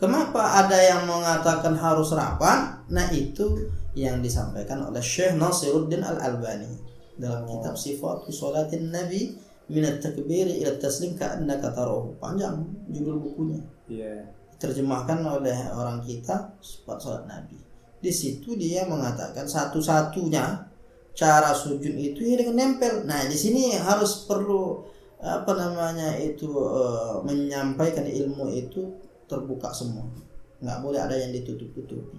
Kenapa ada yang mengatakan harus rapat? Nah, itu yang disampaikan oleh Syekh Nasiruddin Al-Albani dalam kitab Sifatu Sholatin Nabi minat takbiri ila taslim ka'annaka tarahu. Panjang judul bukunya. Terjemahkan oleh orang kita sifat salat Nabi. Di situ dia mengatakan satu-satunya cara sujud itu ya dengan nempel. Nah, di sini harus perlu menyampaikan ilmu itu terbuka semua, nggak boleh ada yang ditutup-tutupi.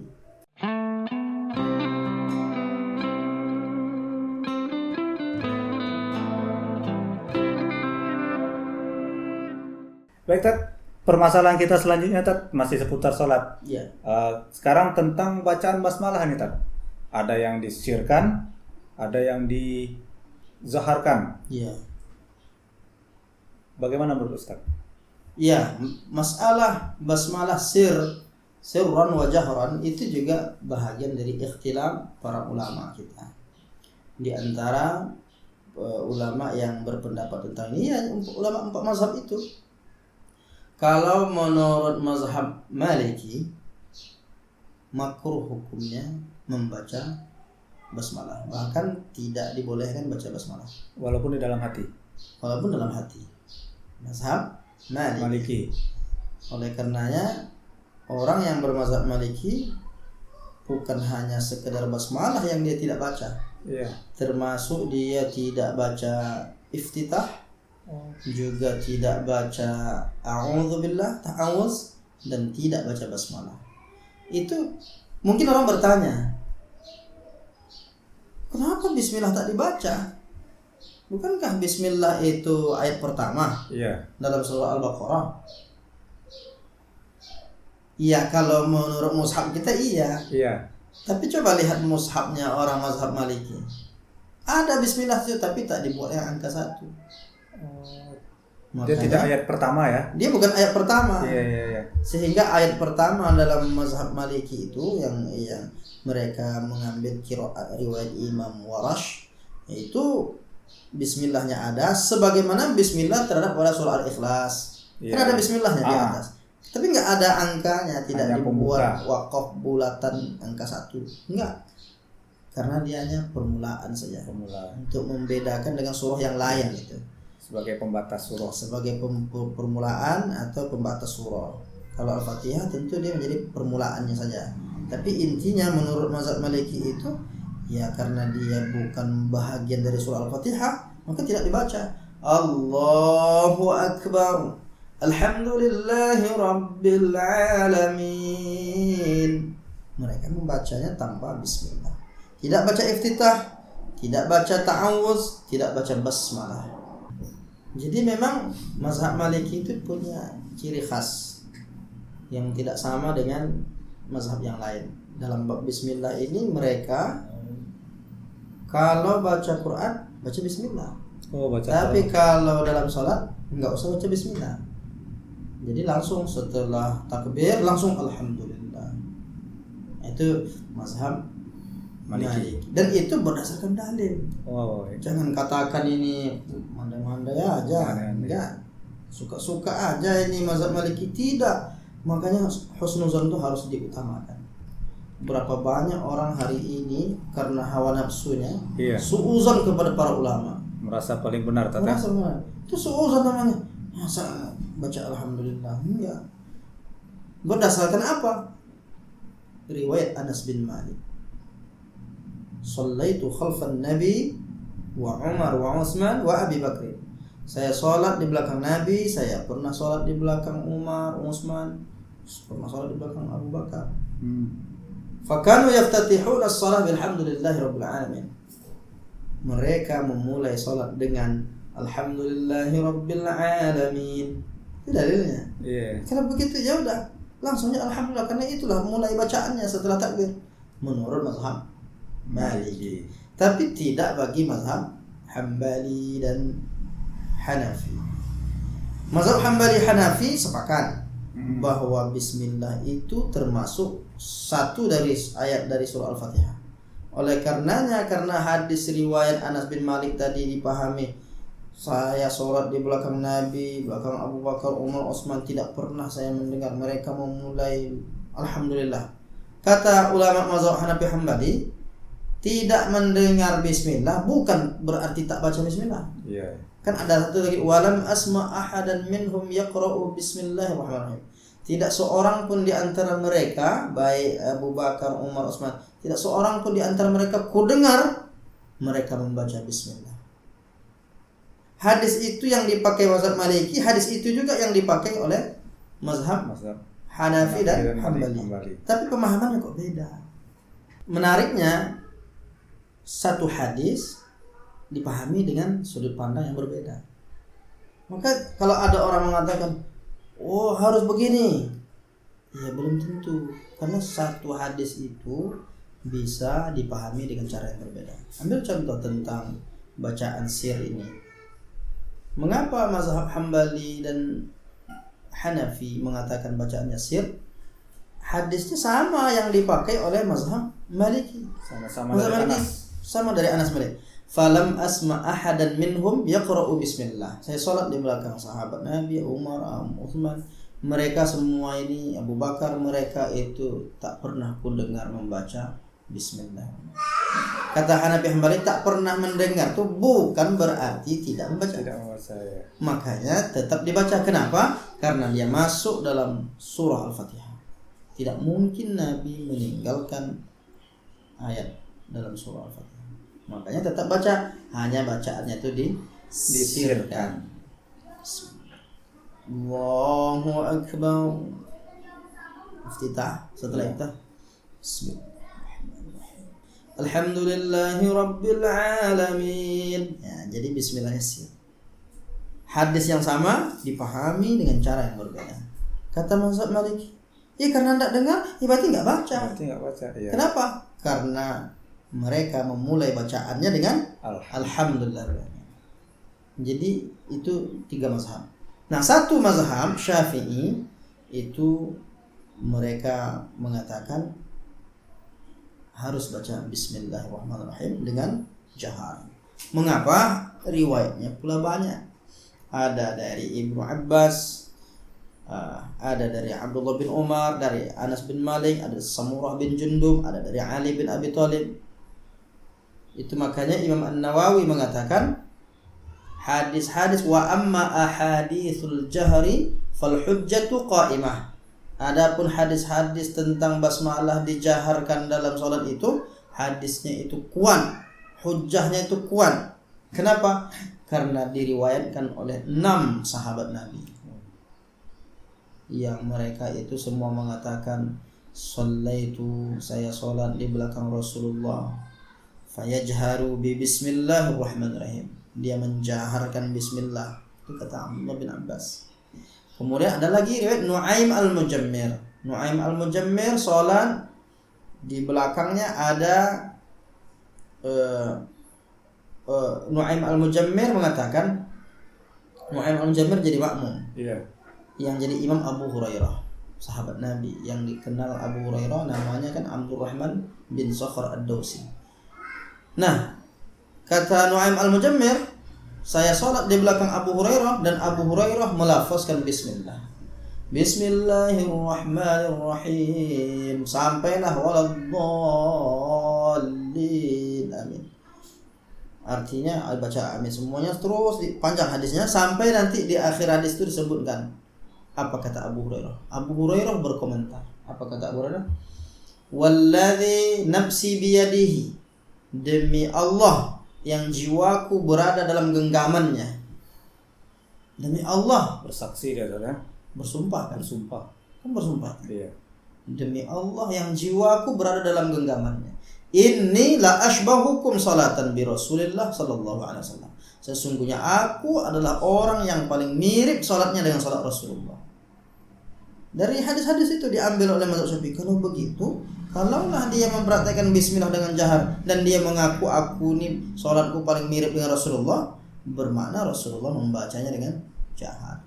Baik, Tat. Permasalahan kita selanjutnya, Tat, masih seputar sholat. Ya. Sekarang tentang bacaan basmalah nih, Tat. Ada yang disirkan, ada yang dizaharkan. Iya. Bagaimana menurut Ustaz? Ya, masalah basmalah sirran wa jahran itu juga bahagian dari ikhtilaf para ulama kita. Di antara ulama yang berpendapat tentang ini ya ulama 4 mazhab itu. Kalau menurut mazhab Maliki, makruh hukumnya membaca basmalah, bahkan tidak dibolehkan baca basmalah Walaupun di dalam hati. Mazhab Maliki. Oleh karenanya orang yang bermazhab Maliki bukan hanya sekedar basmalah yang dia tidak baca, termasuk dia tidak baca iftitah, juga tidak baca a'udzubillah, ta'awuz, dan tidak baca basmalah. Itu mungkin orang bertanya, kenapa bismillah tak dibaca? Bukankah bismillah itu ayat pertama dalam surah Al-Baqarah? Iya, kalau menurut mushaf kita iya. Tapi coba lihat mushafnya orang mazhab Maliki. Ada bismillah itu tapi tak dibuat yang angka 1. Dia tidak ayat pertama ya? Dia bukan ayat pertama. Iya. Sehingga ayat pertama dalam mazhab Maliki itu yang mereka mengambil qiraat riwayat Imam Warash, itu bismillahnya ada sebagaimana bismillah terhadap pada surah Al-Ikhlas. Kan ada bismillahnya di atas. Tapi enggak ada angkanya, tidak hanya dibuat waqaf bulatan angka 1. Enggak. Karena dia hanya permulaan saja, untuk membedakan dengan surah yang lain itu. Sebagai pembatas surah. Sebagai permulaan atau pembatas surah. Kalau Al-Fatihah tentu dia menjadi permulaannya saja. Tapi intinya menurut mazhab Maliki itu ya karena dia bukan bahagian dari surah Al-Fatihah, maka tidak dibaca. Allahu Akbar. Alhamdulillahi Rabbil Alamin. Mereka membacanya tanpa bismillah. Tidak baca iftitah, tidak baca ta'awuz, tidak baca basmalah. Jadi memang mazhab Maliki itu punya ciri khas yang tidak sama dengan mazhab yang lain. Dalam bab bismillah ini mereka kalau baca Quran baca bismillah. Tapi kalau dalam sholat enggak usah baca bismillah. Jadi langsung setelah takbir langsung alhamdulillah. Itu mazhab Maliki. Dan itu berdasarkan dalil. Jangan katakan ini mandai-mandai aja. Enggak. Suka-suka aja ini mazhab Maliki, tidak. Makanya husnuzan itu harus diutamakan. Berapa banyak orang hari ini karena hawa nafsunya suuzon kepada para ulama, merasa paling benar, merasa benar. Itu suuzon namanya. Masa baca alhamdulillah? Enggak. Berdasarkan apa? Riwayat Anas bin Malik. Shallaitu khalfan Nabi wa Umar wa Utsman wa Abi Bakr. Saya sholat di belakang Nabi, saya pernah sholat di belakang Umar, Utsman, pernah sholat di belakang Abu Bakar. Fakanu yaftatihuna as-salah bilhamdulillahi rabbil alamin. Mereka memulai salat dengan alhamdulillahi rabbil alamin. Itu dalilnya. Kalau begitu ya udah, langsungnya alhamdulillah, karena itulah mulai bacaannya setelah takbir menurut mazhab Maliki. Tapi tidak bagi mazhab Hambali dan Hanafi. Mazhab Hambali Hanafi sepakat bahwa bismillah itu termasuk satu dari ayat dari surah Al-Fatihah. Oleh karenanya, karena hadis riwayat Anas bin Malik tadi dipahami Saya sholat di belakang Nabi, belakang Abu Bakar, Umar, Utsman, tidak pernah saya mendengar mereka memulai alhamdulillah. Kata ulama mazhab Hanafi Hambali, tidak mendengar bismillah bukan berarti tak baca bismillah. Iya. Kan ada satu lagi, walam asma ahadan minhum yaqra'u bismillahirrahmanirrahim. Tidak seorang pun di antara mereka, baik Abu Bakar, Umar, Utsman, tidak seorang pun di antara mereka ku dengar mereka membaca bismillah. Hadis itu yang dipakai mazhab Maliki, hadis itu juga yang dipakai oleh mazhab Hanafi dan Hambali. Tapi pemahamannya kok beda. Menariknya, satu hadis dipahami dengan sudut pandang yang berbeda. Maka kalau ada orang mengatakan, oh harus begini, ya belum tentu. Karena satu hadis itu bisa dipahami dengan cara yang berbeda. Ambil contoh tentang bacaan sir ini. Mengapa mazhab Hambali dan Hanafi mengatakan bacaannya sir? Hadisnya sama yang dipakai oleh mazhab Maliki. Sama-sama Mazhab dari Maliki Anas. sama dari Anas Malik. Falam asma ahadan minhum yaqra'u bismillah. Saya sholat di belakang sahabat Nabi, Umar, Utsman. Mereka semua ini, Abu Bakar, mereka itu tak pernah ku dengar membaca bismillah. Kata Hanafi Hambali, tak pernah mendengar itu bukan berarti tidak membaca. Tidak membaca ya. Makanya tetap dibaca. Kenapa? Karena dia masuk dalam surah Al-Fatihah. Tidak mungkin Nabi meninggalkan ayat dalam surah Al-Fatihah. Makanya tetap baca. Hanya bacaannya itu disirkan. Allahu Akbar. Iftitah. Setelah itu Bismillah. Alhamdulillahi Rabbil Alamin. Ya, jadi bismillahnya sir. Hadis yang sama dipahami dengan cara yang berbeda. Kata mazhab Maliki, karena tidak dengar, berarti nggak baca. Berarti nggak baca. Iya. Kenapa? Karena mereka memulai bacaannya dengan Alhamdulillah. Jadi itu 3 mazhab. Nah, satu mazhab Syafi'i itu mereka mengatakan harus baca Bismillahirrahmanirrahim dengan jahar. Mengapa? Riwayatnya pula banyak. Ada dari Ibnu Abbas, ada dari Abdullah bin Umar, dari Anas bin Malik, ada Samurah bin Jundub, ada dari Ali bin Abi Thalib. Itu makanya Imam An-Nawawi mengatakan hadis-hadis wa amma ahaditsul jahri fal hujjatu qa'imah. Adapun hadis-hadis tentang basmalah dijaharkan dalam salat itu, hadisnya itu kuat, hujjahnya itu kuat. Kenapa? Karena diriwayatkan oleh 6 sahabat Nabi, yang mereka itu semua mengatakan, "Shallaitu, saya salat di belakang Rasulullah, fayajharu bi bismillahirrahmanirrahim." Dia menjaharkan bismillah. Itu kata Abdullah bin Abbas. Kemudian ada lagi riwayat Nu'aim al-Mujammir. Nu'aim al-Mujammir salat di belakangnya ada Nu'aim al-Mujammir mengatakan, Nu'aim al-Mujammir jadi makmum. Iya. Yang jadi imam Abu Hurairah, sahabat Nabi yang dikenal Abu Hurairah namanya kan Abdurrahman bin Sakhr ad-Dawsi. Nah, kata Nu'aim al-Mujammir, saya sholat di belakang Abu Hurairah dan Abu Hurairah melafazkan bismillah. Bismillahirrahmanirrahim. Sampailah waladdallin. Amin. Artinya baca amin semuanya terus panjang hadisnya sampai nanti di akhir hadis itu disebutkan apa kata Abu Hurairah. Abu Hurairah berkomentar. Apa kata Abu Hurairah? Walladzi nafsi biyadihi. Demi Allah yang jiwaku berada dalam genggamannya. Demi Allah, Bersaksi dia saudara. bersumpah kan? Bersumpah. Kan bersumpah. Iya. Demi Allah yang jiwaku berada dalam genggamannya. Inni la ashbahukum salatan bi Rasulillah sallallahu alaihi wasallam. Sesungguhnya aku adalah orang yang paling mirip salatnya dengan salat Rasulullah. Dari hadis-hadis itu diambil oleh mazhab Syafi'i. Kalau begitu, kalaulah dia mempraktikkan bismillah dengan jahar dan dia mengaku aku ni salatku paling mirip dengan Rasulullah, bermakna Rasulullah membacanya dengan jahar.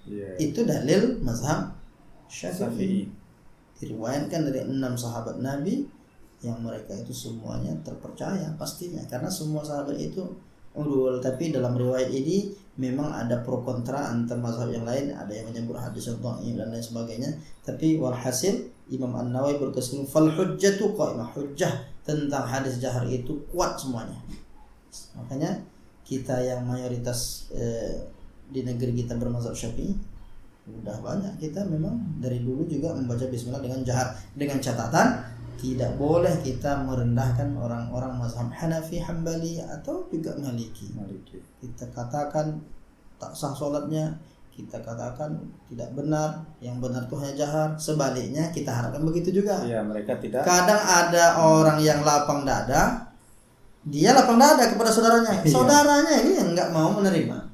Iya. Itu dalil mazhab Syafi'i. Syafi'i. Diriwayatkan dari 6 sahabat Nabi yang mereka itu semuanya terpercaya pastinya, karena semua sahabat itu udul. Tapi dalam riwayat ini memang ada pro kontra antar mazhab yang lain, ada yang menyebut hadis yang dhaif dan lain sebagainya. Tapi walhasil Imam An-Nawawi berkesimpulan fal hujjatu qa'imah, hujjah tentang hadis jahar itu kuat semuanya. Makanya kita yang mayoritas di negeri kita bermazhab Syafi'i, udah banyak kita memang dari dulu juga membaca bismillah dengan jahar, dengan catatan tidak boleh kita merendahkan orang-orang mazhab Hanafi, Hambali atau juga Maliki. Kita katakan tak sah sholatnya, kita katakan tidak benar, yang benar itu hanya jahar. Sebaliknya kita harapkan begitu juga. Iya, mereka tidak. Kadang ada orang yang lapang dada, dia lapang dada kepada saudaranya. Saudaranya ini yang nggak mau menerima.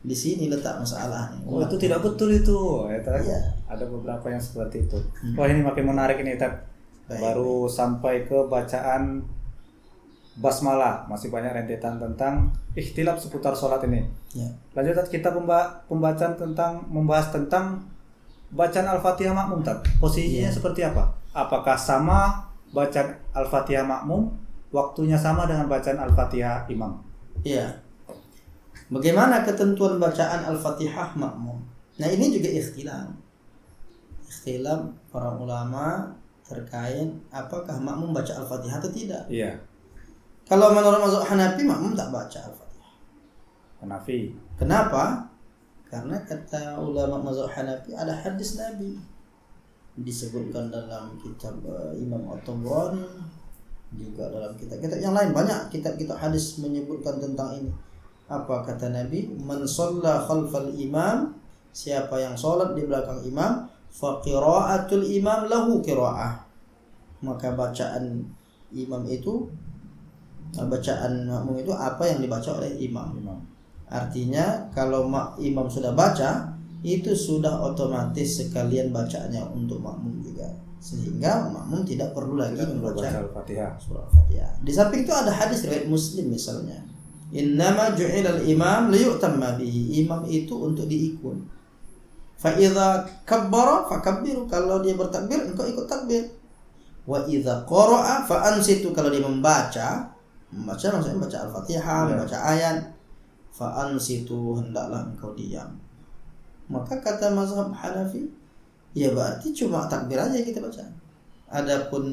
Di sini letak masalahnya. Oh, itu tidak betul itu. Iya. Ada beberapa yang seperti itu. Wah, ini makin menarik ini, Tat. Baru sampai ke bacaan basmalah, masih banyak rentetan tentang ikhtilaf seputar sholat ini. Ya. Lanjut, Tat, kita pembacaan tentang membahas tentang bacaan Al-Fatihah makmum, Tat. Posisinya seperti apa? Apakah sama bacaan Al-Fatihah makmum, waktunya sama dengan bacaan Al-Fatihah imam? Iya. Bagaimana ketentuan bacaan Al-Fatihah makmum? Nah, ini juga ikhtilaf para ulama terkait apakah makmum baca Al-Fatihah atau tidak. Iya. Kalau menurut mazhab Hanafi, makmum tak baca Al-Fatihah. Hanafi. Kenapa? Karena kata ulama mazhab Hanafi ada hadis Nabi disebutkan dalam kitab Imam At-Tabrani, juga dalam kitab-kitab yang lain, banyak kitab-kitab hadis menyebutkan tentang ini. Apa kata Nabi? Man shalla khalfal imam, siapa yang sholat di belakang imam, fa qira'atul imam lahu qira'ah, maka bacaan imam itu, bacaan makmum itu apa yang dibaca oleh imam. Artinya kalau imam sudah baca, itu sudah otomatis sekalian bacaannya untuk makmum juga, sehingga makmum tidak perlu lagi membaca Al-Fatihah. surah Al-Fatihah. Di samping itu ada hadis riwayat Muslim misalnya, innama ju'ilal imam liyu'tamma bihi, imam itu untuk diikut. Fa idza kabbara fakabbiru, kalau dia bertakbir engkau ikut takbir. Wa idza qara'a fa ansitu, kalau dia membaca maksudnya membaca Al-Fatihah, membaca ayat, fa ansitu, hendaklah engkau diam. Maka kata mazhab Hanafi, ya berarti cuma takbir aja yang kita baca. Adapun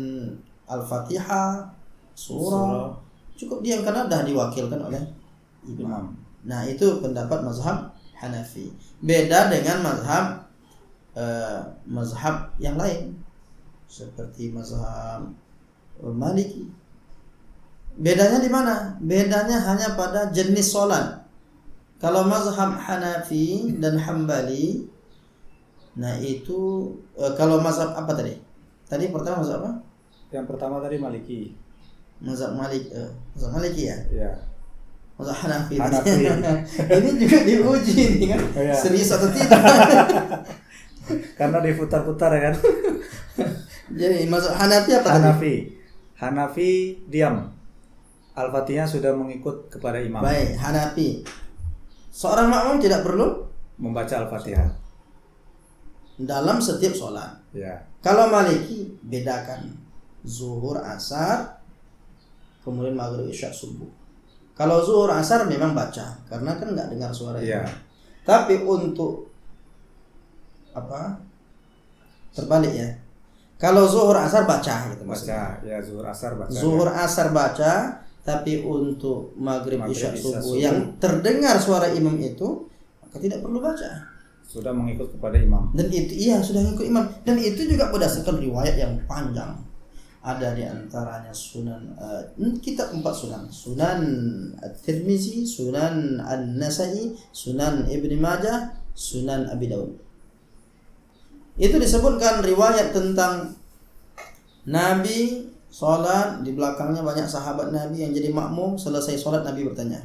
Al-Fatihah, surah, cukup diam karena dah diwakilkan oleh imam. Nah, itu pendapat mazhab Hanafi. Beda dengan mazhab yang lain seperti mazhab Maliki. Bedanya di mana? Bedanya hanya pada jenis sholat. Kalau mazhab Hanafi dan Hambali, nah itu kalau mazhab apa tadi? Tadi pertama mazhab apa? Yang pertama tadi Maliki. Mazhab Maliki ya? Iya. Mazhab Hanafi. Hanafi. Ini juga diuji nih kan? Iya. Serius atau tidak? Karena diputar-putar ya kan. Jadi mazhab Hanafi apa tadi? Hanafi diam. Al-Fatihah sudah mengikut kepada imam. Baik, Hanafi. Seorang makmum tidak perlu membaca Al-Fatihah dalam setiap sholat. Ya. Kalau Maliki bedakan zuhur, asar, kemudian maghrib, isya, subuh. Kalau zuhur, asar memang baca karena kan nggak dengar suara. Ya. Tapi untuk apa? Terbalik ya. Kalau zuhur, asar baca gitu maksudnya. Baca, ya zuhur, asar baca. Zuhur, asar baca, tapi untuk maghrib, isya, subuh yang terdengar suara imam itu, maka tidak perlu baca. Sudah mengikut kepada imam. Dan itu sudah mengikut imam. Dan itu juga berdasarkan riwayat yang panjang. Ada di antaranya sunan kitab 4 sunan. Sunan At-Tirmizi, Sunan An-Nasa'i, Sunan Ibnu Majah, Sunan Abi Daud. Itu disebutkan riwayat tentang Nabi sholat, di belakangnya banyak sahabat Nabi yang jadi makmum. Selesai sholat Nabi bertanya,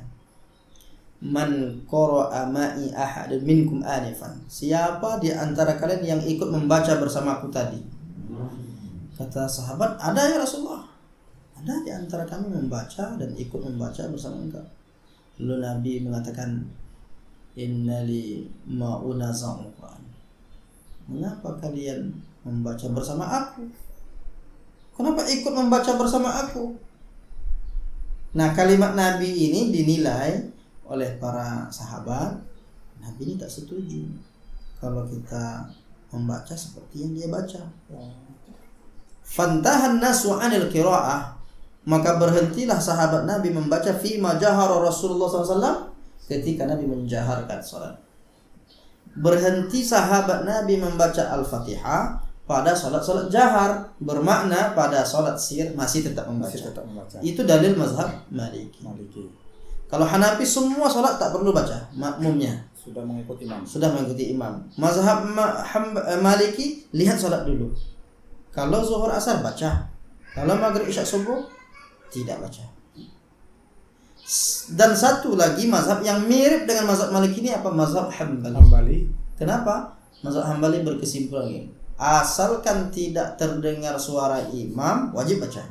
man qara'a ma'i ahadun minkum anifan, siapa di antara kalian yang ikut membaca bersamaku tadi? Kata sahabat, ada ya Rasulullah, ada di antara kami membaca dan ikut membaca bersama engkau. Lalu Nabi mengatakan, innali ma'unaza'ul Quran, mengapa kalian membaca bersama aku? Kenapa ikut membaca bersama aku? Nah, kalimat Nabi ini dinilai oleh para sahabat, Nabi ini tak setuju kalau kita membaca seperti yang dia baca. Fantahan nasu 'anil qiraah, maka berhentilah sahabat Nabi membaca fi ma jahara Rasulullah SAW ketika Nabi menjaharkan salat. Berhenti sahabat Nabi membaca Al-Fatihah pada salat-salat jahar, bermakna pada salat sir masih tetap membaca. Itu dalil mazhab Maliki. Kalau Hanafi semua salat tak perlu baca, makmumnya Sudah mengikuti imam. Mazhab Maliki lihat salat dulu. Kalau zuhur asar baca, kalau maghrib isya subuh tidak baca. Dan satu lagi mazhab yang mirip dengan mazhab Maliki ini apa? Mazhab Hambali. Kenapa? Mazhab Hambali berkesimpulan ini, asalkan tidak terdengar suara imam wajib baca.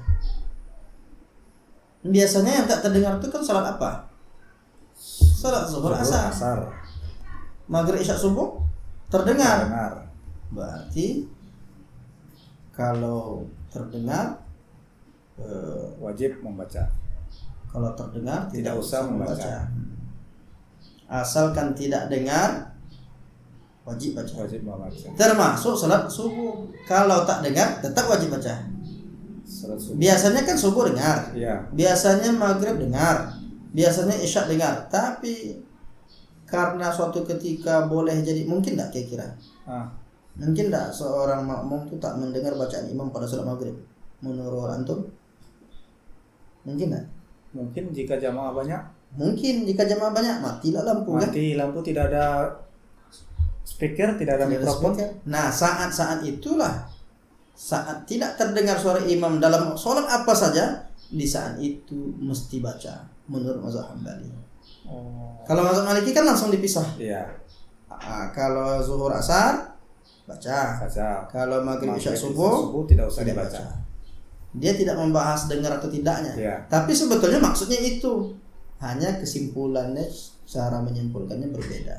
Biasanya yang tak terdengar itu kan salat apa? Salat zuhur asar. Maghrib isya subuh terdengar. Berarti kalau terdengar wajib membaca. Kalau terdengar tidak usah membaca. Asalkan tidak dengar wajib baca. Termasuk salat subuh. Kalau tak dengar tetap wajib baca. Biasanya kan subuh dengar. Ya. Biasanya maghrib dengar. Biasanya isya dengar. Tapi karena suatu ketika boleh jadi, mungkin tak kira-kira? Mungkin tak seorang makmum itu tak mendengar bacaan imam pada salat maghrib? Menurut antum? Mungkin tak? Mungkin jika jamaah banyak. Matilah lampu kan? Mati lampu, tidak ada speaker, tidak ada mikrofon. Nah, saat-saat itulah saat tidak terdengar suara imam dalam sholat apa saja, di saat itu mesti baca menurut mazhab Hambali. Kalau mazhab Maliki kan langsung dipisah. Iya. Kalau zuhur asar baca. Kalau maghrib isya subuh tidak usah dibaca. Dia tidak membahas dengar atau tidaknya. Ya. Tapi sebetulnya maksudnya itu. Hanya kesimpulannya, cara menyimpulkannya berbeda.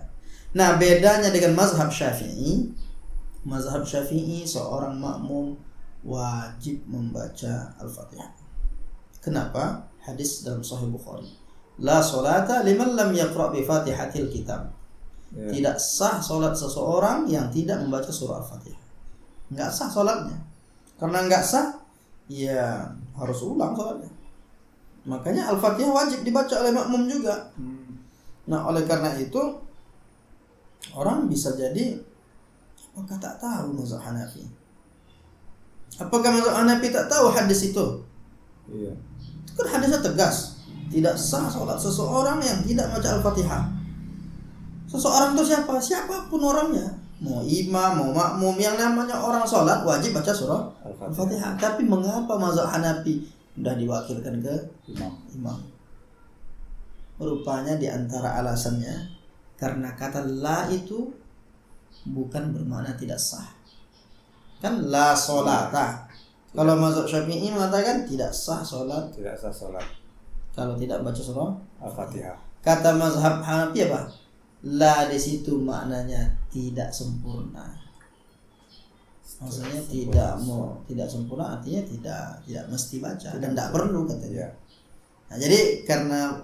Nah, bedanya dengan mazhab Syafi'i. Mazhab Syafi'i seorang makmum wajib membaca Al-Fatihah. Kenapa? Hadis dalam Sahih Bukhari. La sholata liman lam yaqra' bi Fatihatil kitab. Ya. Tidak sah salat seseorang yang tidak membaca surah Al-Fatihah. Enggak sah salatnya. Karena enggak sah, ya harus ulang salatnya. Makanya Al-Fatihah wajib dibaca oleh makmum juga. Nah, oleh karena itu orang bisa jadi apakah tak tahu mazhab Hanafi? Apakah mazhab Hanafi tak tahu hadis itu? Iya. Itu kan hadisnya tegas. Tidak sah salat seseorang yang tidak baca Al-Fatihah. Seseorang itu siapa? Siapapun orangnya. Mau imam, mau makmum, yang namanya orang salat wajib baca surah Al-Fatihah. Tapi mengapa mazhab Hanafi sudah diwakilkan ke imam? Rupanya di antara alasannya karena kata la itu bukan bermakna tidak sah. Kan la sholata. Kalau mazhab Syafi'i mengatakan tidak sah salat. Kalau tidak baca surah Al-Fatihah. Kata mazhab Hanafi apa? La di situ maknanya tidak sempurna. Maksudnya tidak sempurna, artinya tidak mesti baca dan tidak perlu katanya. Nah, jadi karena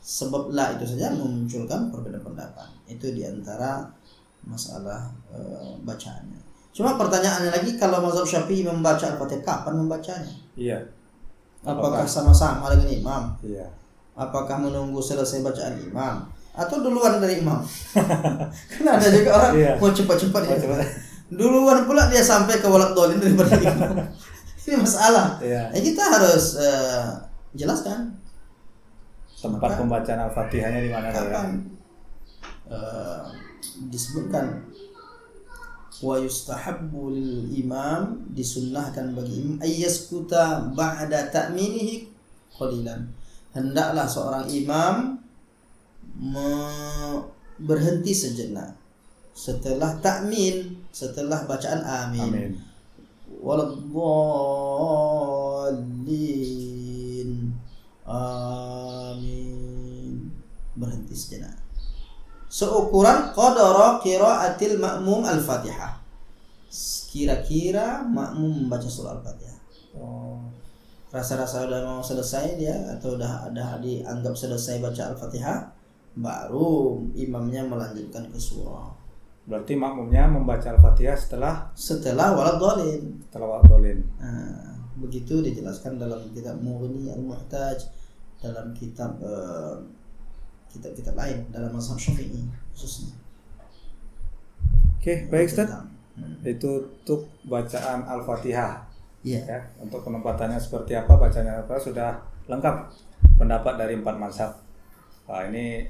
sebab la itu saja memunculkan perbedaan pendapat. Itu diantara masalah bacaannya. Cuma pertanyaannya lagi, kalau mazhab Syafi'i membaca Al-Fatihah kapan membacanya? Iya. Apakah sama-sama dengan imam? Iya. Apakah menunggu selesai bacaan imam atau duluan dari imam? Karena ada juga orang mau cepat-cepat. Duluan pula dia sampai ke walad dolin daripada imam. Ini masalah. Iya. Kita harus jelaskan tempat pembacaan Al-Fatihahnya di mana? Kapan? Disebutkan wa yustahabbu lil imam, disunnahkan bagi imam ayyaskuta ba'da ta'minihi qalilan. Hendaklah seorang imam berhenti sejenak setelah takmin, setelah bacaan amin. Waladdallin. Amin. Berhenti sejenak. Seukuran qadara qiraatil ma'mum Al-Fatihah. Kira-kira makmum membaca surah Al-Fatihah. rasa-rasa udah mau selesai dia atau udah ada dianggap selesai baca Al-Fatihah, baru imamnya melanjutkan ke surah. Berarti makmumnya membaca Al-Fatihah Setelah waladhdallin. Waladhdallin. Begitu dijelaskan dalam kitab Mughni Al-Muhtaj, dalam kitab kitab lain dalam mazhab Syafi'i khususnya. Oke, baik Ustaz. Itu untuk bacaan Al-Fatihah. Iya. Ya, untuk penempatannya seperti apa, bacanya apa, sudah lengkap pendapat dari 4 mazhab. Nah, ini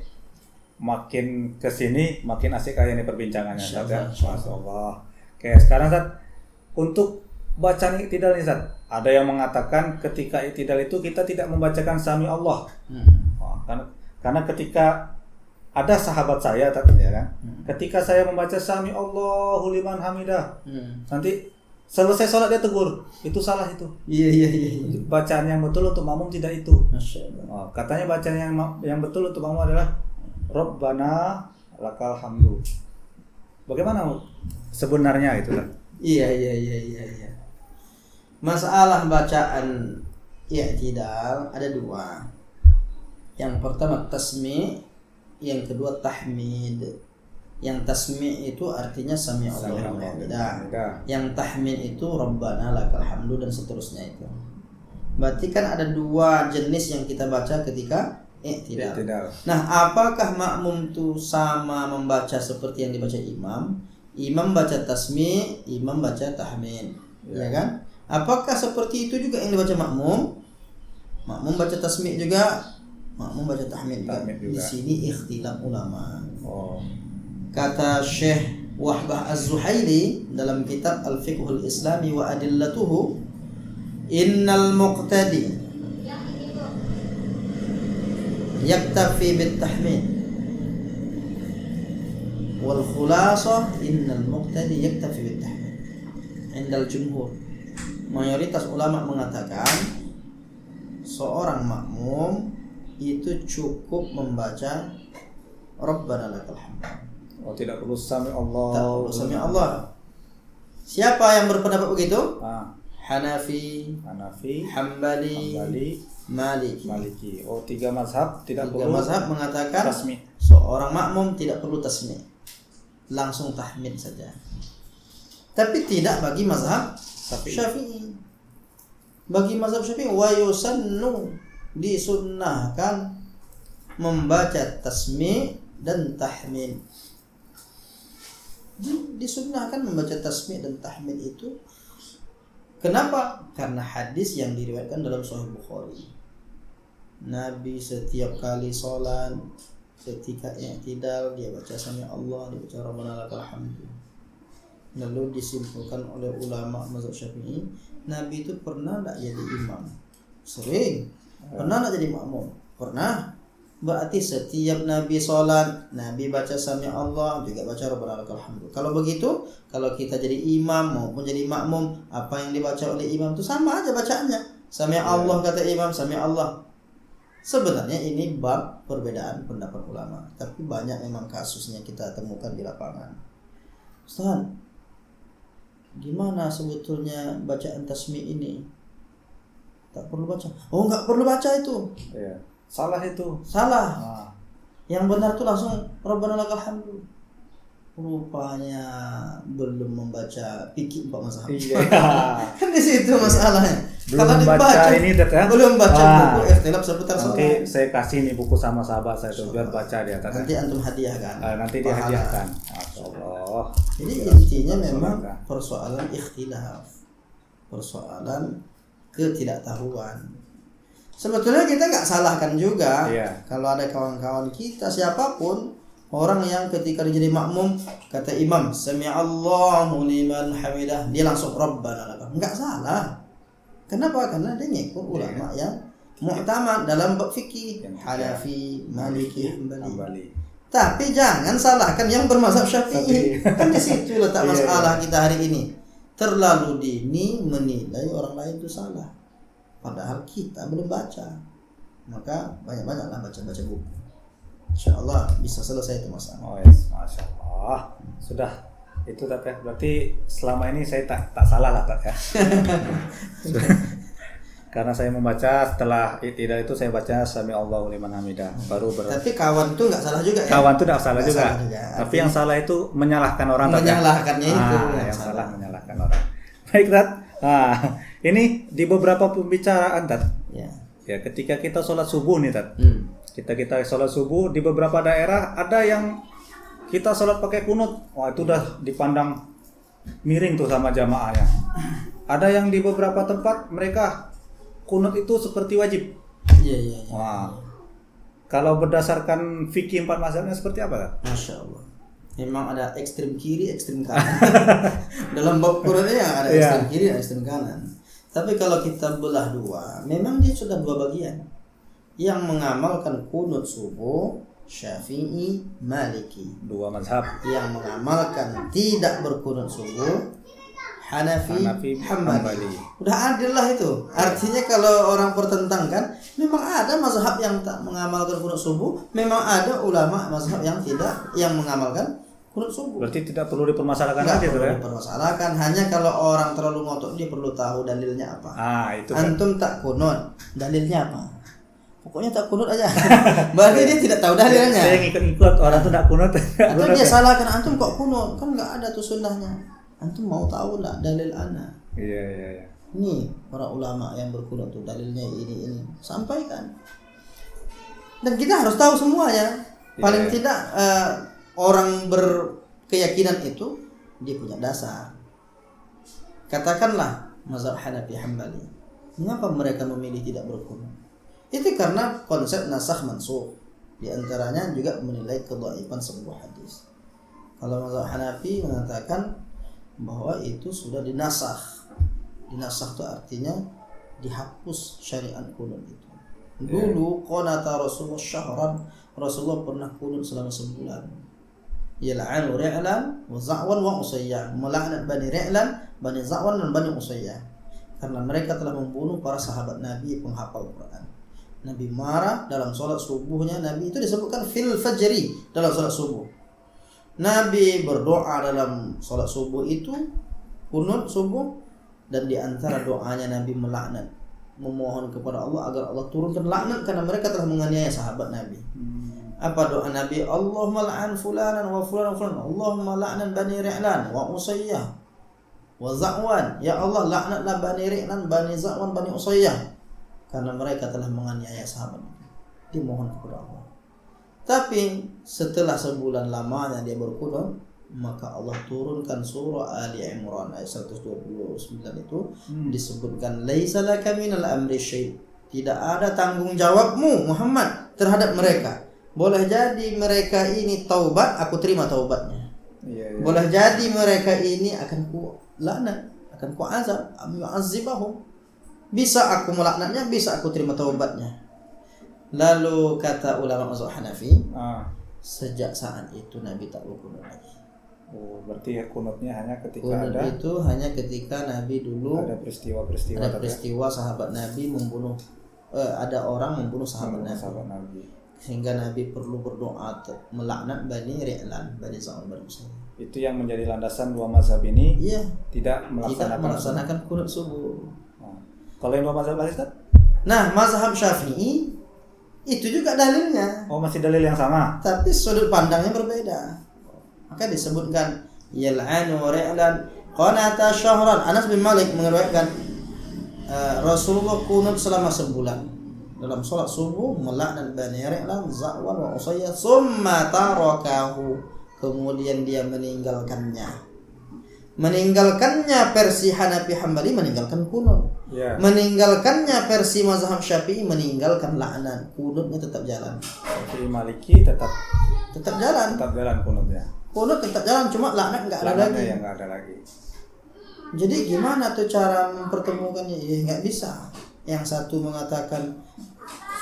makin kesini makin asik kayak ini perbincangannya, Ustaz ya. Masya Allah. Oke, sekarang Ustaz, untuk bacaan iktidal nih Ustaz, ada yang mengatakan ketika iktidal itu kita tidak membacakan Sami Allah. Nah, karena ketika ada sahabat saya tadi ya kan, ketika saya membaca Sami Allahu liman hamidah, nanti selesai sholat dia tegur, itu salah itu. Iya. Bacaan yang betul untuk makmum tidak itu. Masya Allah. Oh, katanya bacaan yang betul untuk makmum adalah Rabbana lakal hamdu. Bagaimana sebenarnya itu kan? Iya. Masalah bacaan i'tidal ada 2. Yang pertama tasmi', yang kedua tahmid. Yang tasmi' itu artinya sami Allahu liman hamidah. Yang tahmid itu Rabbana lakal hamdu dan seterusnya itu. Berarti kan ada 2 jenis yang kita baca ketika i'tidal. Nah, apakah makmum itu sama membaca seperti yang dibaca imam? Imam baca tasmi', imam baca tahmid, ya kan? Apakah seperti itu juga yang dibaca makmum? Makmum baca tasmi' juga, makmum baca tahmid juga. Di sini ikhtilaf ulama. Kata Syekh Wahbah Az-Zuhaili dalam kitab Al-Fiqhul Islami wa Adillatuhu, innal muqtadi yaktafi bit tahmid wal khulasah innal muqtadi yaktafi bit tahmid. Indal jumhur, mayoritas ulama mengatakan seorang makmum itu cukup membaca Rabbana lakal hamd. Oh, tidak perlu Sami Allah. Tak perlu Sami Allah. Siapa yang berpendapat begitu? Hanafi, Hambali, Maliki. Oh, 3 mazhab tidak perlu. 3 mazhab mengatakan tasmi'. Seorang makmum tidak perlu tasmi'. Langsung tahmid saja. Tapi tidak bagi mazhab Syafi'i. Bagi mazhab Syafi'i wa yusannu, disunnahkan membaca tasmi' dan tahmid. Disunnahkan membaca tasmi' dan tahmid itu. Kenapa? Karena hadis yang diriwayatkan dalam Sahih Bukhari. Nabi setiap kali sholat, ketika i'tidal, dia baca Sami Allah, dia baca Rabbana lakal hamdu. Lalu disimpulkan oleh ulama mazhab Syafi'i, Nabi itu pernah tak jadi imam? Sering. Pernah tak jadi makmum? Pernah. Berarti setiap Nabi sholat, Nabi baca Sami Allah, juga baca Rabbana lakal hamdu. Kalau begitu, kalau kita jadi imam maupun jadi makmum, apa yang dibaca oleh imam itu sama aja bacaannya. Sami Allah kata imam, Sami Allah. Sebenarnya ini bab perbedaan pendapat ulama, tapi banyak memang kasusnya kita temukan di lapangan. Ustaz, gimana sebetulnya bacaan tasmi' ini? Tak perlu baca. Oh, enggak perlu baca itu. Iya. Salah itu. Salah. Yang benar tuh langsung Rabbana lakal hamdu. Rupanya belum membaca fikih 4 mazhab. Iya. Kan di situ masalahnya. Belum baca ini ya? Belum baca buku ikhtilaf seputar sholat. Nanti saya kasih nih buku sama sahabat saya tuh biar baca dia. Nanti antum hadiahkan. Nanti dihadiahkan. Masyaallah. Jadi intinya memang persoalan ikhtilaf. Persoalan ketidaktahuan. Sebetulnya kita nggak salahkan juga. Kalau ada kawan-kawan kita siapapun, orang yang ketika dia jadi makmum kata imam Sami Allahu liman hamidah, dia langsung Rabbana lakal, nggak salah. Kenapa? Karena dia ngikut ulama yang mu'tamad dalam bab fikih, Hanafi, Maliki, Hambali. Tapi jangan salahkan yang bermazhab Syafi'i. Kan di situ letak masalah kita hari ini. Terlalu dini menilai orang lain itu salah. Padahal kita belum baca. Maka banyak-banyaklah baca-baca buku. InsyaAllah bisa selesai itu masalah. Oh yes, Masya Allah. Sudah itu Tat ya. Berarti selama ini saya tak salah lah Tat ya. Karena saya membaca setelah i'tidal itu saya baca sami Allahu liman hamidah baru Tapi kawan itu nggak salah juga ya. Kawan itu tidak salah Nggak juga. salah juga. Tapi yang salah itu menyalahkan orang. Menyalahkannya itu yang salah menyalahkan orang. Baik, Tat. Nah, ini di beberapa pembicaraan, Tat. Ya. Ya, ketika kita sholat subuh nih, Tat. Kita sholat subuh di beberapa daerah ada yang kita sholat pakai kunut. Wah, itu udah dipandang miring tuh sama jamaahnya. Ada yang di beberapa tempat mereka kunut itu seperti wajib. Iya. Wah. Kalau berdasarkan fikih 4 mazhabnya seperti apa, Tat? Masya Allah. Memang ada ekstrem kiri, ekstrem kanan. Dalam bab Quran ya ada ekstrem kiri, ada ekstrem kanan. Tapi kalau kita belah dua, memang dia sudah dua bagian. Yang mengamalkan kunut subuh Syafi'i, Maliki. Dua mazhab. Yang mengamalkan tidak berkunut subuh Hanafi, Hambali. Udah adil lah itu. Artinya kalau orang pertentangkan, memang ada mazhab yang tak mengamalkan kunut subuh, memang ada ulama mazhab yang tidak, yang mengamalkan kunut subuh. Berarti tidak perlu dipermasalahkan lagi itu ya? Dipermasalahkan, hanya kalau orang terlalu ngotot dia perlu tahu dalilnya apa. Itu kan. Antum tak kunut, dalilnya apa? Pokoknya tak kunut aja. Berarti dia tidak tahu dalilnya. Saya ngikut-ngikut orang tuh tak kunut. Atau dia salahkan antum kok kunut, kan nggak ada tuh sunnahnya. Antum mau tahu lah dalil ana. Iya. Nih para ulama yang berkunut tuh dalilnya ini sampaikan. Dan kita harus tahu semuanya. Paling tidak orang berkeyakinan itu dia punya dasar. Katakanlah mazhab Hanafi Hambali. Mengapa mereka memilih tidak berkunut? Itu karena konsep nasakh mansukh. Di antaranya juga menilai kedhaifan sebuah hadis. Kalau mazhab Hanafi mengatakan bahwa itu sudah dinasakh. Dinasakh itu artinya dihapus syariat kunut itu. Dulu qanata Rasulullah syahran, Rasulullah pernah kunut selama sebulan. Yal'anu Ri'lan wa Za'wan wa Usayyah, melaknat Bani Ri'lan, Bani Za'wan dan Bani Usayyah. Karena mereka telah membunuh para sahabat Nabi penghafal Quran. Nabi marah dalam sholat subuhnya, Nabi itu disebutkan fil fajri dalam sholat subuh. Nabi berdoa dalam sholat subuh itu, kunut subuh, dan di antara doanya Nabi melaknat, memohon kepada Allah agar Allah turunkan laknat karena mereka telah menganiaya sahabat Nabi. Apa doa Nabi? Allahumma la'an fulanan wa fulanan wa fulanan. Allahumma la'nan Bani Ri'lan wa Usayyah wa Za'wan. Ya Allah, laknatlah Bani Ri'lan, Bani Za'wan, Bani Usayyah karena mereka telah menganiaya sahabat Nabi. Dimohon kepada Allah. Tapi setelah sebulan lamanya dia berkunut, maka Allah turunkan surah Ali Imran ayat 129 itu disebutkan laisa laka minal amri syai'. Tidak ada tanggung jawabmu Muhammad terhadap mereka. Boleh jadi mereka ini taubat, aku terima taubatnya. Boleh jadi mereka ini akan ku laknat, akan ku azab, yu'azzibahum. Bisa aku melaknatnya, bisa aku terima taubatnya. Lalu kata ulama mazhab Hanafi, sejak saat itu Nabi tak berkunut lagi. Berarti kunutnya hanya ketika kunut ada itu hanya ketika Nabi dulu ada peristiwa sahabat Nabi membunuh ada orang membunuh sahabat Nabi. Sehingga Nabi perlu berdoa melaknat Bani Ri'lan, Bani Za'wan, Bani Usayyah. Itu yang menjadi landasan dua mazhab ini. Iya. Tidak melaksanakan kunut subuh. Kalau yang dua mazhab lain, nah mazhab Syafi'i itu juga dalilnya. Masih dalil yang sama. Tapi sudut pandangnya berbeda. Maka disebutkan yal'anu Ri'lan qanata syahran. Anas bin Malik meriwayatkan Rasulullah kunut selama sebulan dalam sholat subuh melaknat Bani Ri'lan, Za'wan wa Usayyah, summa tarakahu, kemudian dia meninggalkannya versi Hanafi Hambali meninggalkan kunut. Meninggalkannya versi mazhab Syafi'i meninggalkan laknat. Kunutnya tetap jalan. Tapi Maliki tetap jalan kunutnya. Kunut tetap jalan, cuma laknat enggak ada lagi. Jadi gimana tuh cara mempertemukannya? Ya enggak bisa. Yang satu mengatakan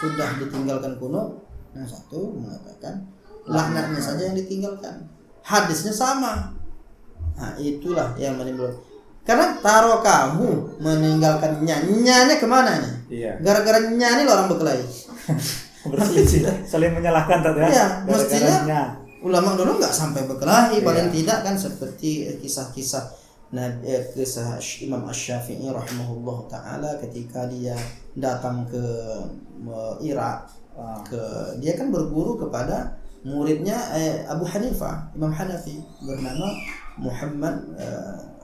sudah ditinggalkan kunut, yang satu mengatakan laknatnya saja yang ditinggalkan. Hadisnya sama. Nah, itulah yang menimbulkan. Karena taruh kamu meninggalkan nyanya kemana nih? Iya. Gara-gara nyanyi orang berkelahi. Saling menyalahkan tadi ya. Iya, mestinya ulama dulu nggak sampai berkelahi, paling tidak kan seperti kisah-kisah Nah, kisah Imam Asy-Syafi'i rahimahullah taala ketika dia datang ke Irak, dia kan berguru kepada muridnya Abu Hanifah, Imam Hanafi bernama Muhammad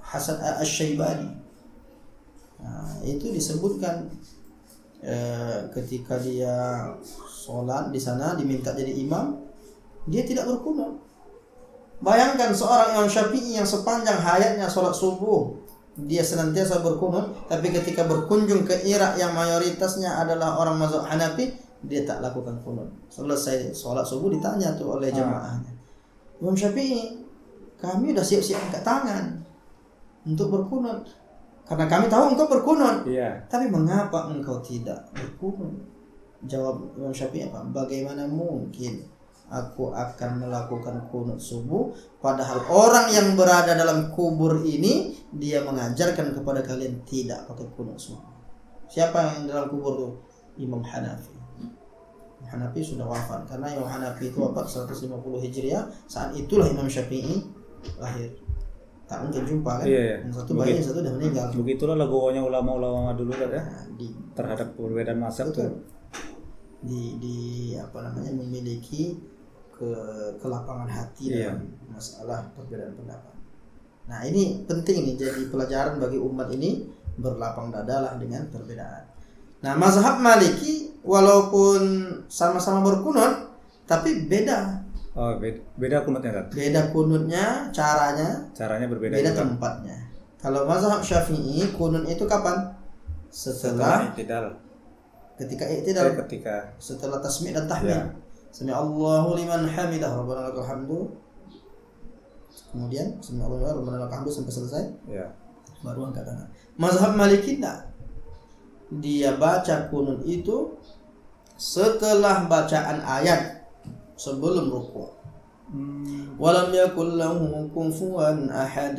Hasan Asy-Syaibani. Itu disebutkan ketika dia sholat di sana diminta jadi imam, dia tidak berkunut. Bayangkan seorang Imam Syafi'i yang sepanjang hayatnya sholat subuh dia senantiasa berkunut, tapi ketika berkunjung ke Irak yang mayoritasnya adalah orang mazhab Hanafi, dia tak lakukan kunut. Selesai sholat subuh ditanya tuh oleh jamaahnya, Imam Syafi'i, kami udah siap-siap angkat tangan untuk berkunut karena kami tahu engkau berkunut, tapi mengapa engkau tidak berkunut? Jawab Imam Syafi'i apa? Bagaimana mungkin aku akan melakukan kunut subuh padahal orang yang berada dalam kubur ini dia mengajarkan kepada kalian tidak pakai kunut subuh. Siapa yang dalam kubur tuh? Imam Hanafi. Hanafi sudah wafat karena Imam Hanafi itu wafat 150 Hijriah. Saat itulah Imam Syafi'i lahir. Tak mungkin jumpa kan? Iya. Yang satu bayi, yang satu sudah meninggal. Begitulah legowonya ulama-ulama dulu kan ya. Terhadap perbedaan mazhab tuh. Di apa namanya memiliki kelapangan hati dalam masalah perbedaan pendapat. Nah, ini penting nih jadi pelajaran bagi umat ini, berlapang dadalah dengan perbedaan. Nah, mazhab Maliki walaupun sama-sama berkunut tapi beda. Oh, beda kunutnya kan? Beda kunutnya, caranya berbeda. Beda juga tempatnya. Kalau mazhab Syafi'i kunut itu kapan? Setelah i'tidal. Ketika i'tidal. Setelah tasmi' dan tahmid. Sami Allahu liman hamidah, Rabbana lakal hamdu. Kemudian sami Allahu liman lakal hamdu sampai selesai. Baru angkat tangan. Mazhab Maliki enggak. Dia baca kunut itu setelah bacaan ayat sebelum rukuk. Walam yakul lahu kufuwan ahad.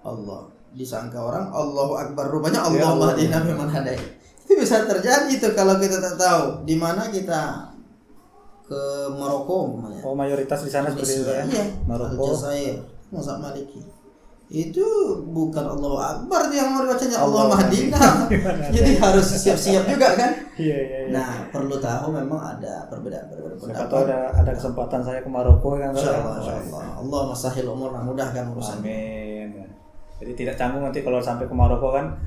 Allah disangka orang Allahu Akbar, rupanya Allahumma hdina fiman hadait. Itu bisa terjadi itu kalau kita tak tahu di mana kita ke Maroko umpamanya. Oh, mayoritas di sana seperti itu ya. Iya, Maroko. Aljazair, mazhab Maliki. Itu bukan Allahu Akbar yang mau dibacanya Allahumma hdina. Jadi harus siap-siap juga kan? Iya. Nah, perlu tahu memang ada perbedaan pendapat. Atau ada kesempatan saya ke Maroko kan. Insyaallah. Allah masahil umur, mudahkan urusan. Amin. Jadi tidak canggung nanti kalau sampai ke Maroko kan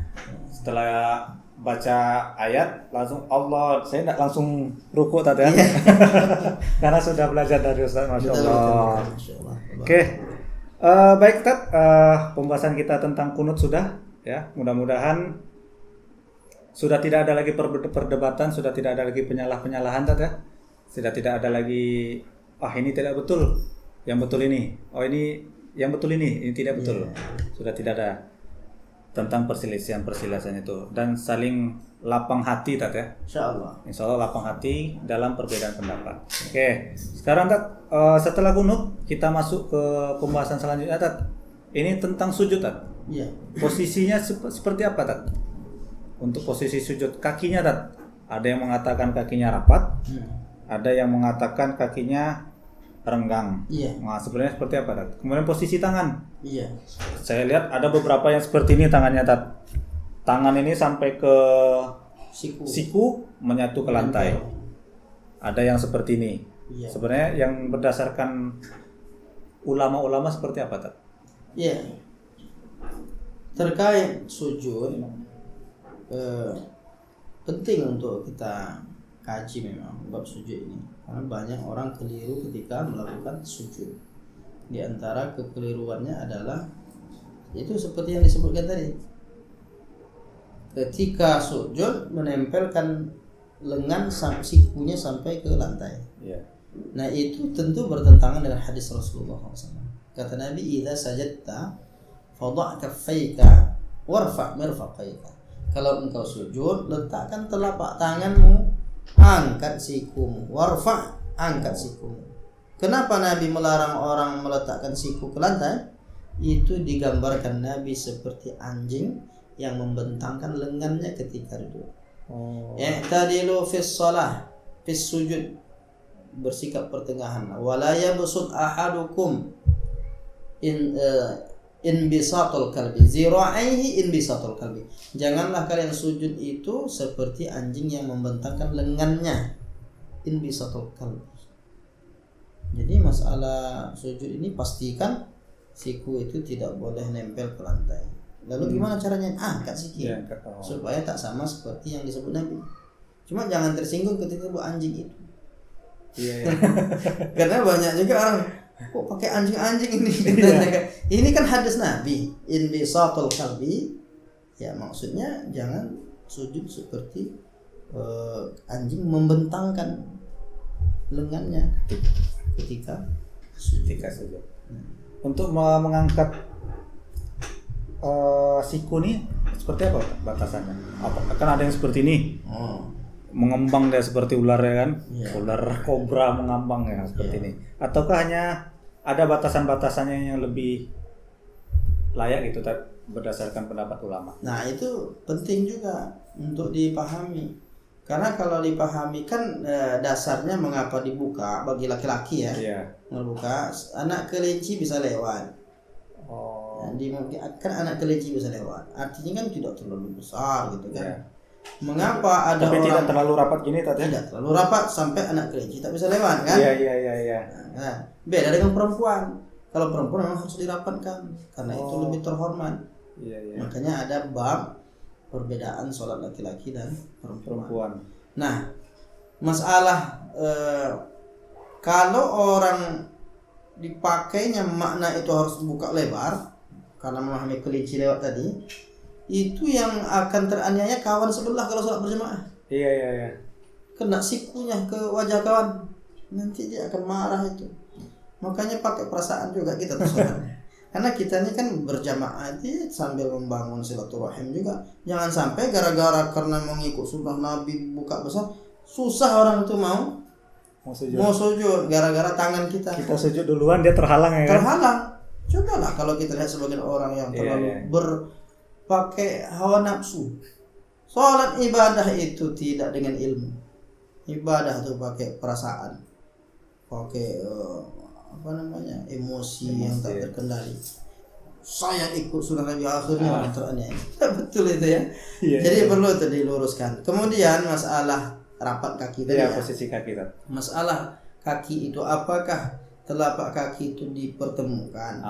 setelah baca ayat langsung Allah, saya tidak langsung ruku tadi ya. Karena sudah belajar dari Ustaz, Masya Allah. Oke. Baik Tat, pembahasan kita tentang kunut sudah ya. Mudah-mudahan sudah tidak ada lagi perdebatan, sudah tidak ada lagi penyalahan Tat ya. Sudah tidak ada lagi ini tidak betul, yang betul ini. Oh ini yang betul ini tidak betul. Sudah tidak ada tentang perselisihan itu dan saling lapang hati Tat ya. Insyaallah lapang hati dalam perbedaan pendapat. Oke, sekarang Tat, setelah kunut kita masuk ke pembahasan selanjutnya Tat. Ini tentang sujud Tat. Iya. Posisinya seperti apa Tat? Untuk posisi sujud kakinya Tat. Ada yang mengatakan kakinya rapat. Ada yang mengatakan kakinya renggang. Iya. Nah, sebenarnya seperti apa Tat? Kemudian posisi tangan. Iya. Saya lihat ada beberapa yang seperti ini tangannya Tat. Tangan ini sampai ke siku menyatu ke lantai. Ada yang seperti ini. Iya. Sebenarnya yang berdasarkan ulama-ulama seperti apa Tat? Iya. Terkait sujud penting untuk kita kaji memang bab sujud ini. Karena banyak orang keliru ketika melakukan sujud. Di antara kekeliruannya adalah itu seperti yang disebutkan tadi. Ketika sujud menempelkan lengan sikunya sampai ke lantai. Nah itu tentu bertentangan dengan hadis Rasulullah SAW. Kata Nabi, "Idza sajadta fadha' kaffayka warfa' mirfaqaika." Kalau engkau sujud, letakkan telapak tanganmu, angkat sikumu, warfa', angkat sikumu. Kenapa Nabi melarang orang meletakkan siku ke lantai? Itu digambarkan Nabi seperti anjing yang membentangkan lengannya ketika duduk. I'tadilu fis shalah, fis sujud, bersikap pertengahan. Wala yabsut ahadukum inbisatul kalbi, zira'aihi inbisatul kalbi. Janganlah kalian sujud itu seperti anjing yang membentangkan lengannya. Inbisatul kalbi. Jadi masalah sujud ini pastikan siku itu tidak boleh nempel ke lantai. Lalu gimana caranya? Angkat sikit supaya tak sama seperti yang disebut Nabi. Cuma jangan tersinggung ketika buat anjing itu. Iya. Karena banyak juga orang kok pakai anjing-anjing ini. Ini kan hadis Nabi, inbisatul kalbi. Ya maksudnya jangan sujud seperti anjing membentangkan lengannya ketika sujud. Untuk mengangkat siku nih seperti apa batasannya? Kan ada yang seperti ini. Mengembang dia seperti ular ya kan? Ular kobra mengambang ya seperti ini. Ataukah hanya ada batasan-batasannya yang lebih layak gitu berdasarkan pendapat ulama? Nah itu penting juga untuk dipahami. Karena kalau dipahami kan dasarnya mengapa dibuka bagi laki-laki ya. Membuka anak kelinci bisa lewat. Kan anak kelinci bisa lewat. Artinya kan tidak terlalu besar gitu kan. Mengapa ada tapi orang tidak terlalu rapat gini tadi? Tidak terlalu rapat sampai anak kelinci tak bisa lewat kan? Iya. Nah, beda dengan perempuan. Kalau perempuan memang harus dirapatkan karena itu lebih terhormat. Iya. Makanya ada bab perbedaan sholat laki-laki dan perempuan. Nah, masalah kalau orang dipakainya makna itu harus buka lebar karena memahami kelinci lewat tadi, itu yang akan teraniaya kawan sebelah kalau sholat berjamaah. Iya. Kena sikunya ke wajah kawan, nanti dia akan marah itu. Makanya pakai perasaan juga kita tuh sholat. Karena kita ini kan berjamaah itu sambil membangun silaturahim juga. Jangan sampai gara-gara karena mengikut sunnah Nabi buka besar, susah orang itu mau sujud gara-gara tangan kita. Kita sujud duluan dia terhalang ya kan? Terhalang. Cobalah kalau kita lihat sebagian orang yang terlalu berpakai hawa nafsu. Salat ibadah itu tidak dengan ilmu. Ibadah itu pakai perasaan. Pakai emosi yang tak terkendali. Saya ikut sunnah Nabi akhirnya orang teraniaya. Betul itu ya. Jadi perlu itu diluruskan. Kemudian masalah rapat kaki tadi ya. Posisi kaki tadi. Masalah kaki itu apakah telapak kaki itu dipertemukan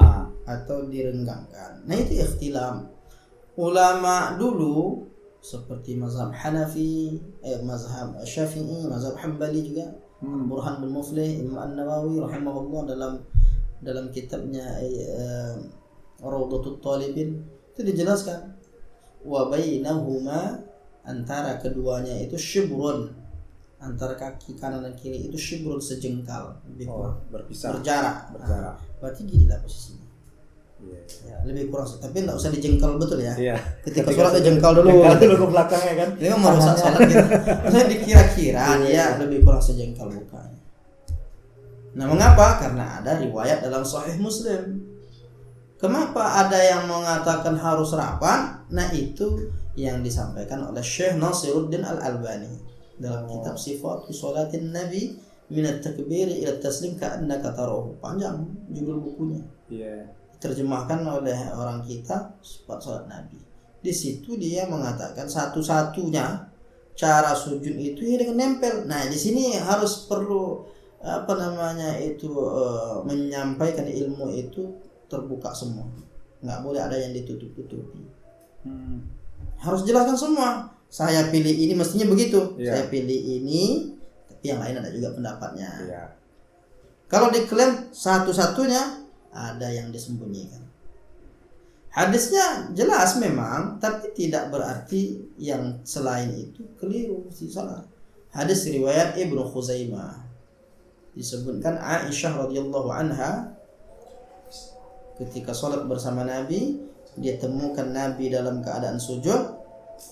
atau direnggangkan. Nah itu ikhtilaf. Ulama dulu seperti mazhab Hanafi, mazhab Syafi'i, mazhab Hambali juga. Burhan bin Muflih, Imam An-Nawawi rahimahullah dalam kitabnya Rawdatul Talibin itu dijelaskan wa bainahuma, antara keduanya itu syibrun, antara kaki kanan dan kiri itu syibrun, sejengkal, lebih kurang berjarak. Berarti ginilah posisinya. Ya, lebih kurang, tapi enggak usah dijengkal betul ya. Ketika sholat jengkal dulu ke belakangnya kan. Ini merusak sholat kita. Maksudnya dikira-kira dia lebih kurang sejengkal bukanya. Nah, mengapa? Karena ada riwayat dalam Sahih Muslim. Kenapa ada yang mengatakan harus rapat? Nah, itu yang disampaikan oleh Syekh Nasiruddin Al-Albani dalam kitab Sifatu Sholatin Nabi min at-takbir ila at-taslim ka'annaka tarahu. Panjang judul bukunya. Terjemahkan oleh orang kita sifat sholat Nabi. Di situ dia mengatakan satu-satunya cara sujud itu ya dengan nempel. Nah di sini harus perlu menyampaikan ilmu itu terbuka semua. Nggak boleh ada yang ditutup-tutupi. Harus jelaskan semua. Saya pilih ini mestinya begitu. Saya pilih ini, tapi yang lain ada juga pendapatnya. Kalau diklaim satu-satunya, ada yang disembunyikan. Hadisnya jelas memang, tapi tidak berarti yang selain itu keliru, salah. Hadis riwayat Ibnu Khuzaimah disebutkan Aisyah radhiyallahu anha ketika sholat bersama Nabi, dia temukan Nabi dalam keadaan sujud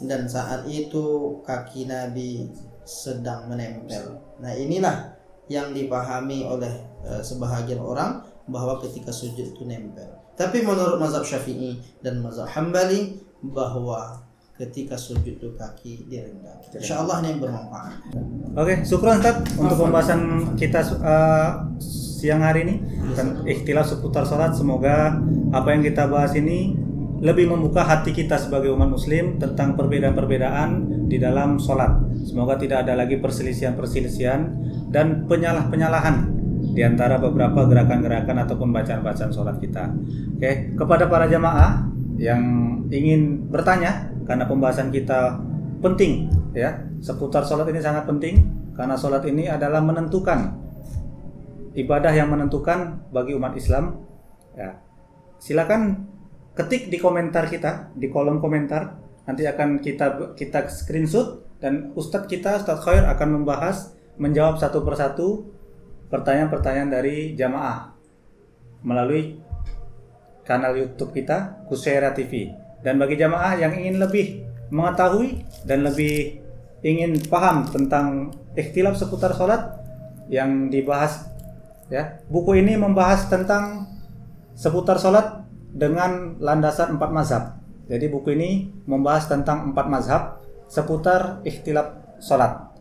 dan saat itu kaki Nabi sedang menempel. Nah inilah yang dipahami oleh sebahagian orang bahwa ketika sujud itu nempel. Tapi menurut mazhab Syafi'i dan mazhab Hambali bahwa ketika sujud itu kaki direnggang. Insyaallah ini yang bermanfaat. Oke, syukran Ustaz untuk pembahasan kita siang hari ini tentang ikhtilaf seputar salat. Semoga apa yang kita bahas ini lebih membuka hati kita sebagai umat muslim tentang perbedaan-perbedaan di dalam sholat. Semoga tidak ada lagi perselisihan-perselisihan dan penyalahan di antara beberapa gerakan-gerakan ataupun bacaan-bacaan sholat kita. Oke, kepada para jamaah yang ingin bertanya, karena pembahasan kita penting ya, seputar sholat ini sangat penting karena sholat ini adalah menentukan, ibadah yang menentukan bagi umat Islam ya. Silakan ketik di komentar kita, di kolom komentar, nanti akan kita screenshot dan Ustadz Khair akan menjawab satu persatu pertanyaan-pertanyaan dari jamaah melalui kanal YouTube kita Kusyairah TV. Dan bagi jamaah yang ingin lebih mengetahui dan lebih ingin paham tentang ikhtilaf seputar sholat yang dibahas ya, buku ini membahas tentang seputar sholat dengan landasan 4 mazhab. Jadi buku ini membahas tentang 4 mazhab seputar ikhtilaf sholat.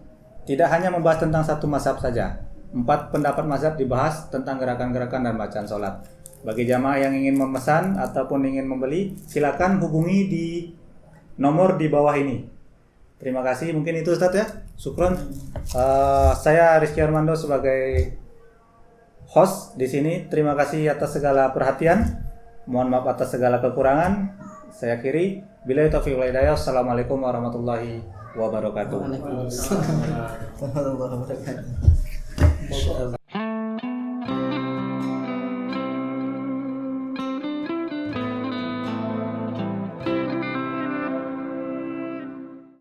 Tidak hanya membahas tentang satu mazhab saja. 4 pendapat mazhab dibahas tentang gerakan-gerakan dan bacaan sholat. Bagi jamaah yang ingin memesan ataupun ingin membeli, silakan hubungi di nomor di bawah ini. Terima kasih, mungkin itu Ustadz ya. Syukron. Saya Rizky Armando sebagai host di sini. Terima kasih atas segala perhatian. Mohon maaf atas segala kekurangan. Saya akhiri. Billahi taufiq wal hidayah. Assalamualaikum warahmatullahi wabarakatuh. Waalaikumsalam warahmatullahi wabarakatuh.